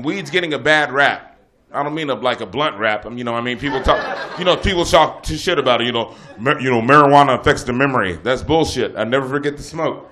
weed's getting a bad rap. I don't mean like a blunt rap. You know, I mean, people talk. You know, people talk shit about it. You know, marijuana affects the memory. That's bullshit. I never forget to smoke.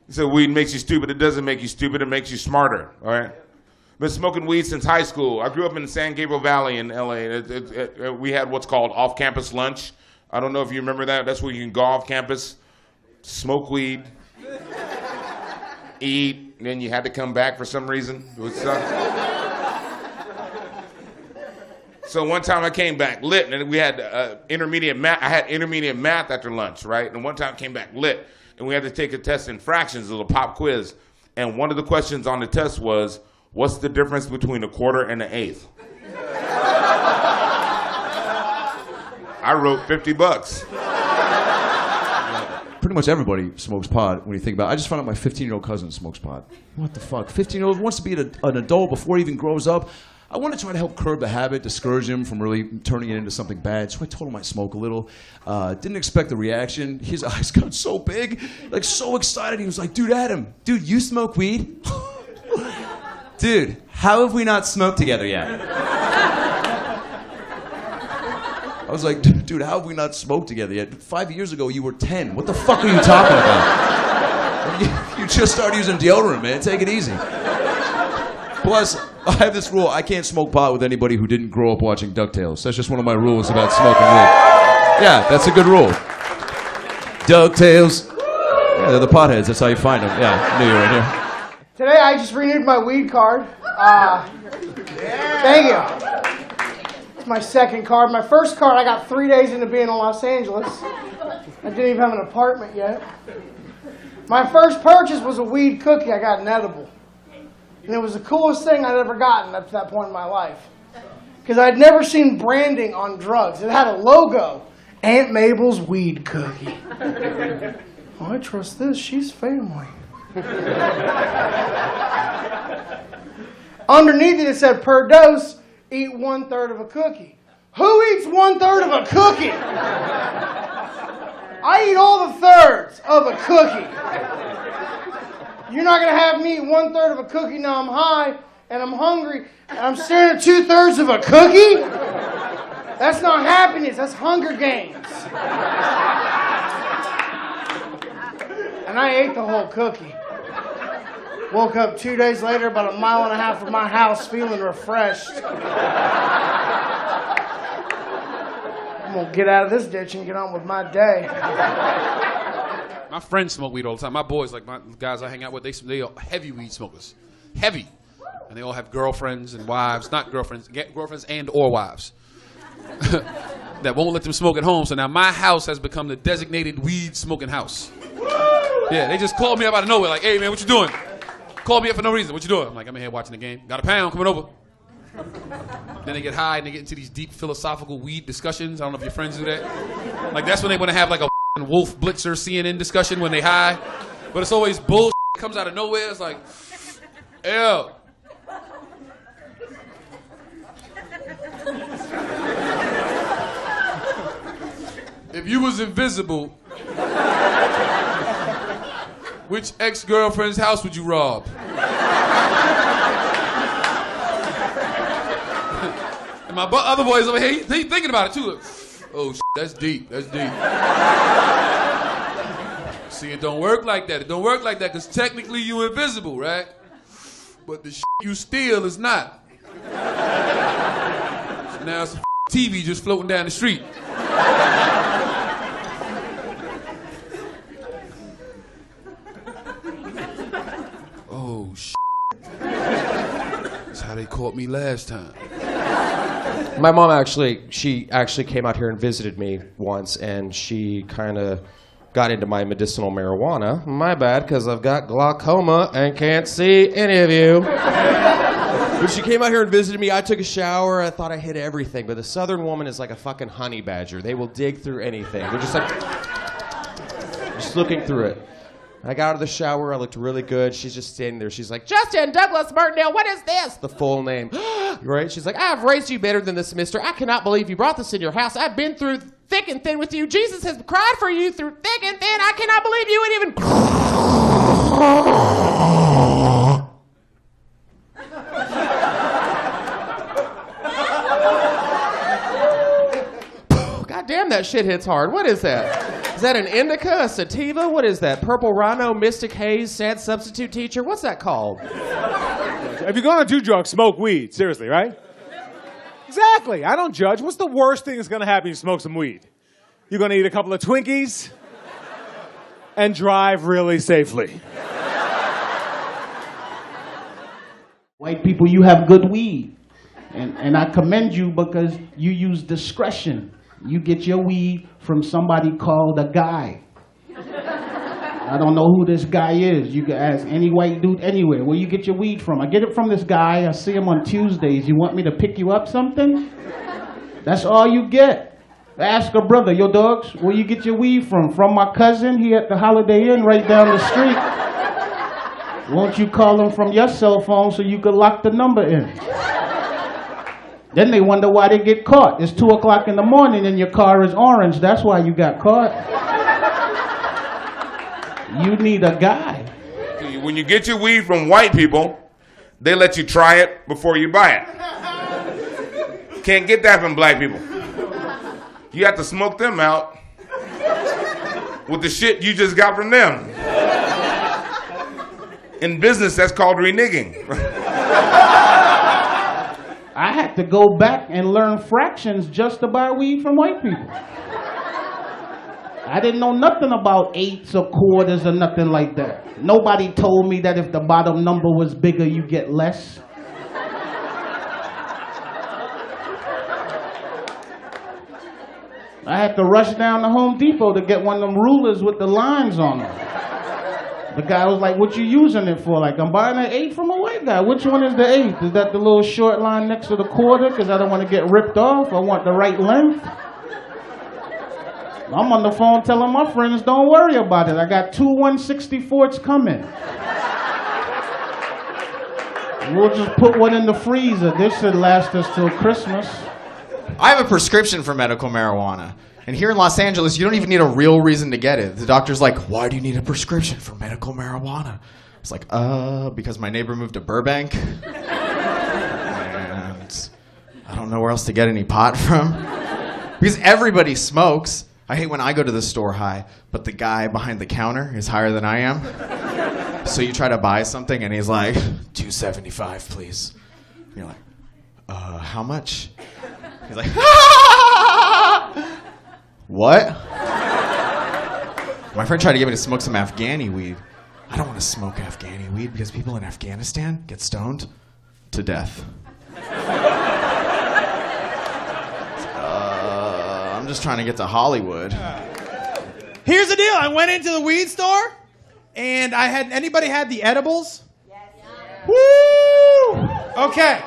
He said weed makes you stupid. It doesn't make you stupid. It makes you smarter. All right. Been smoking weed since high school. I grew up in the San Gabriel Valley in L.A. We had what's called off-campus lunch. I don't know if you remember that. That's where you can go off campus, smoke weed, eat, and then you had to come back for some reason. So one time I came back lit, and we had intermediate math. I had intermediate math after lunch, right? And one time I came back lit, and we had to take a test in fractions, a little pop quiz. And one of the questions on the test was, what's the difference between a quarter and an eighth? I wrote $50. Pretty much everybody smokes pot when you think about it. I just found out my 15-year-old cousin smokes pot. What the fuck? 15-year-old wants to be an adult before he even grows up. I want to try to help curb the habit, discourage him from really turning it into something bad. So I told him I'd smoke a little. Didn't expect the reaction. His eyes got so big, like so excited. He was like, dude, Adam, dude, you smoke weed? Dude, how have we not smoked together yet? I was like, dude, how have we not smoked together yet? 5 years ago, you were 10. What the fuck are you talking about? You just started using deodorant, man. Take it easy. Plus, I have this rule. I can't smoke pot with anybody who didn't grow up watching DuckTales. That's just one of my rules about smoking weed. Yeah, that's a good rule. DuckTales. Yeah, they're the potheads. That's how you find them. Yeah, I knew you were right here. Today, I just renewed my weed card. Thank you. It's my second card. My first card I got 3 days into being in Los Angeles. I didn't even have an apartment yet. My first purchase was a weed cookie. I got an edible. And it was the coolest thing I'd ever gotten up to that point in my life. Because I'd never seen branding on drugs. It had a logo. Aunt Mabel's weed cookie. Oh, I trust this. She's family. Underneath it said, per dose, eat 1/3 of a cookie. Who eats 1/3 of a cookie? I eat all the thirds of a cookie. You're not going to have me eat 1/3 of a cookie now I'm high and I'm hungry and I'm staring at 2/3 of a cookie? That's not happiness, that's Hunger Games. And I ate the whole cookie. Woke up 2 days later, about 1.5 miles from my house, feeling refreshed. I'm gonna get out of this ditch and get on with my day. My friends smoke weed all the time. My boys, like my guys I hang out with, they are heavy weed smokers. Heavy. And they all have girlfriends and wives, not girlfriends, girlfriends and or wives. That won't let them smoke at home. So now my house has become the designated weed smoking house. Yeah, they just called me up out of nowhere, like, hey man, what you doing? Called me up for no reason. What you doing? I'm like, I'm in here watching the game. Got a pound coming over. Then they get high and they get into these deep philosophical weed discussions. I don't know if your friends do that. Like that's when they want to have like a Wolf Blitzer CNN discussion when they high. But it's always bullshit. It comes out of nowhere. It's like, ew. If you was invisible, which ex-girlfriend's house would you rob? And my other boys over here, he thinking about it too. Oh, that's deep. That's deep. See, it don't work like that. It don't work like that because technically you invisible, right? But the shit you steal is not. So now it's a TV just floating down the street. Oh, shit. That's how they caught me last time. My mom she actually came out here and visited me once, and she kind of got into my medicinal marijuana. My bad, because I've got glaucoma and can't see any of you. When she came out here and visited me, I took a shower. I thought I hit everything, but the Southern woman is like a fucking honey badger. They will dig through anything. They're just like, just looking through it. I got out of the shower, I looked really good. She's just standing there. She's like, Justin Douglas Martindale, what is this? The full name. Right? She's like, I've raised you better than this, mister. I cannot believe you brought this in your house. I've been through thick and thin with you. Jesus has cried for you through thick and thin. I cannot believe you would even. God damn, that shit hits hard. What is that? Is that an indica, a sativa? What is that? Purple Rhino, Mystic Haze, Sad Substitute Teacher? What's that called? If you're going to do drugs, smoke weed. Seriously, right? Exactly. I don't judge. What's the worst thing that's going to happen if you smoke some weed? You're going to eat a couple of Twinkies and drive really safely. White people, you have good weed. And I commend you because you use discretion. You get your weed from somebody called a guy. I don't know who this guy is. You can ask any white dude anywhere. Where you get your weed from? I get it from this guy. I see him on Tuesdays. You want me to pick you up something? That's all you get. Ask a brother, yo dogs, where you get your weed from? From my cousin. He at the Holiday Inn right down the street. Won't you call him from your cell phone so you could lock the number in? Then they wonder why they get caught. It's 2 o'clock in the morning and your car is orange. That's why you got caught. You need a guy. When you get your weed from white people, they let you try it before you buy it. Can't get that from black people. You have to smoke them out with the shit you just got from them. In business, that's called reneging. I had to go back and learn fractions just to buy weed from white people. I didn't know nothing about eighths or quarters or nothing like that. Nobody told me that if the bottom number was bigger, you get less. I had to rush down to Home Depot to get one of them rulers with the lines on them. The guy was like, what you using it for? Like, I'm buying an 8 from a white guy. Which one is the 8? Is that the little short line next to the quarter? Because I don't want to get ripped off. I want the right length. I'm on the phone telling my friends, don't worry about it. I got 2 1/64s coming. We'll just put one in the freezer. This should last us till Christmas. I have a prescription for medical marijuana. And here in Los Angeles, you don't even need a real reason to get it. The doctor's like, why do you need a prescription for medical marijuana? It's like, because my neighbor moved to Burbank. And I don't know where else to get any pot from. Because everybody smokes. I hate when I go to the store high, but the guy behind the counter is higher than I am. So you try to buy something, and he's like, $2.75, please. And you're like, how much? He's like, what? My friend tried to get me to smoke some Afghani weed. I don't want to smoke Afghani weed because people in Afghanistan get stoned to death. I'm just trying to get to Hollywood. Here's the deal. I went into the weed store, and anybody had the edibles? Yes. Woo! Okay.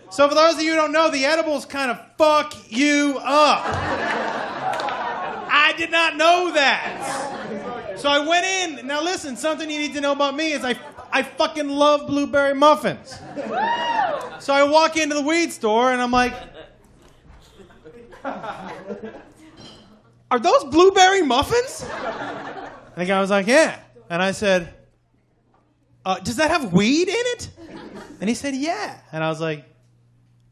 So for those of you who don't know, the edibles kind of fuck you up. I did not know that. So I went in. Now listen, something you need to know about me is I fucking love blueberry muffins. So I walk into the weed store and I'm like, are those blueberry muffins? And the guy was like, yeah. And I said, does that have weed in it? And he said, yeah. And I was like,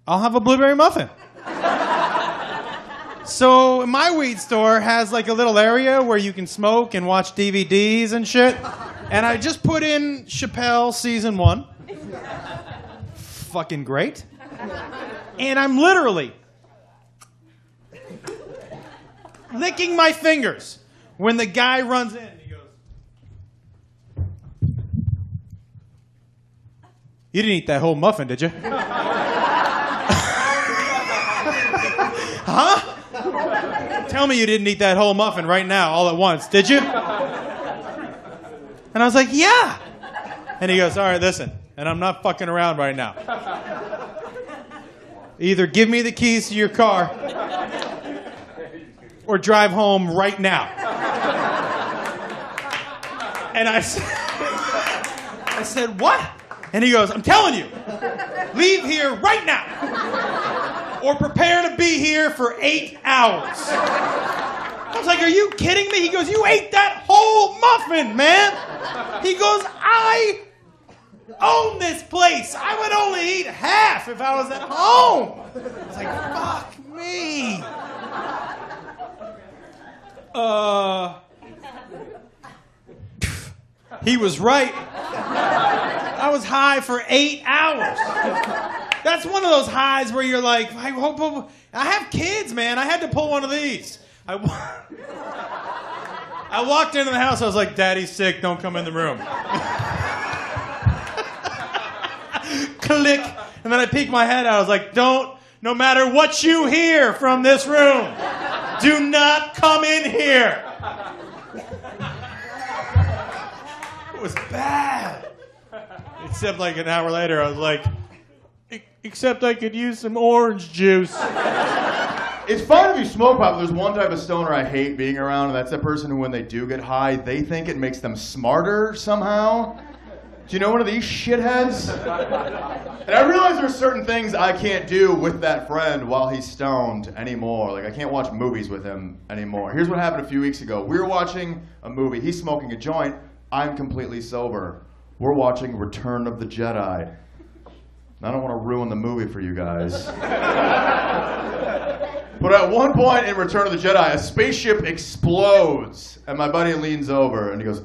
I'll have a blueberry muffin. So my weed store has like a little area where you can smoke and watch DVDs and shit. And I just put in Chappelle season 1. Fucking great. And I'm literally licking my fingers when the guy runs in and he goes, you didn't eat that whole muffin, did you? Huh? Tell me you didn't eat that whole muffin right now, all at once, did you? And I was like, yeah. And he goes, all right, listen, and I'm not fucking around right now. Either give me the keys to your car or drive home right now. And I said, what? And he goes, I'm telling you, leave here right now. or prepare to be here for 8 hours. I was like, are you kidding me? He goes, you ate that whole muffin, man. He goes, I own this place. I would only eat half if I was at home. I was like, fuck me. He was right. I was high for 8 hours. That's one of those highs where you're like, I have kids, man. I had to pull one of these. I walked into the house. I was like, Daddy's sick. Don't come in the room. Click. And then I peeked my head out. I was like, no matter what you hear from this room, do not come in here. It was bad. Except like an hour later, I was like, except I could use some orange juice. It's fine if you smoke pot, but there's one type of stoner I hate being around, and that's the person who, when they do get high, they think it makes them smarter somehow. Do you know one of these shitheads? And I realize there's certain things I can't do with that friend while he's stoned anymore. Like, I can't watch movies with him anymore. Here's what happened a few weeks ago. We were watching a movie. He's smoking a joint. I'm completely sober. We're watching Return of the Jedi. I don't want to ruin the movie for you guys. But at one point in Return of the Jedi, a spaceship explodes. And my buddy leans over and he goes,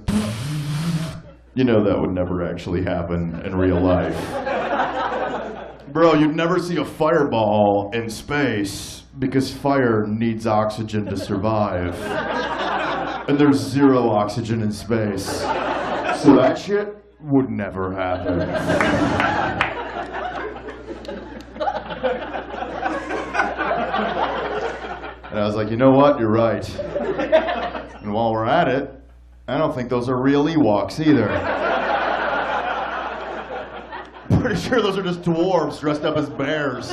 you know that would never actually happen in real life. Bro, you'd never see a fireball in space because fire needs oxygen to survive. And there's zero oxygen in space. So that shit would never happen. And I was like, you know what? You're right. And while we're at it, I don't think those are real Ewoks either. Pretty sure those are just dwarves dressed up as bears.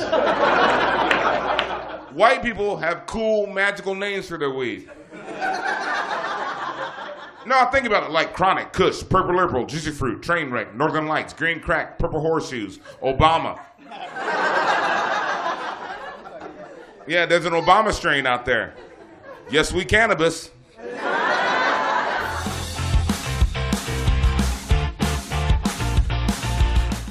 White people have cool, magical names for their weed. No, think about it, like Chronic, Kush, Purple Purple, Juicy Fruit, Trainwreck, Northern Lights, Green Crack, Purple Horseshoes, Obama. Yeah, there's an Obama strain out there. Yes, we cannabis.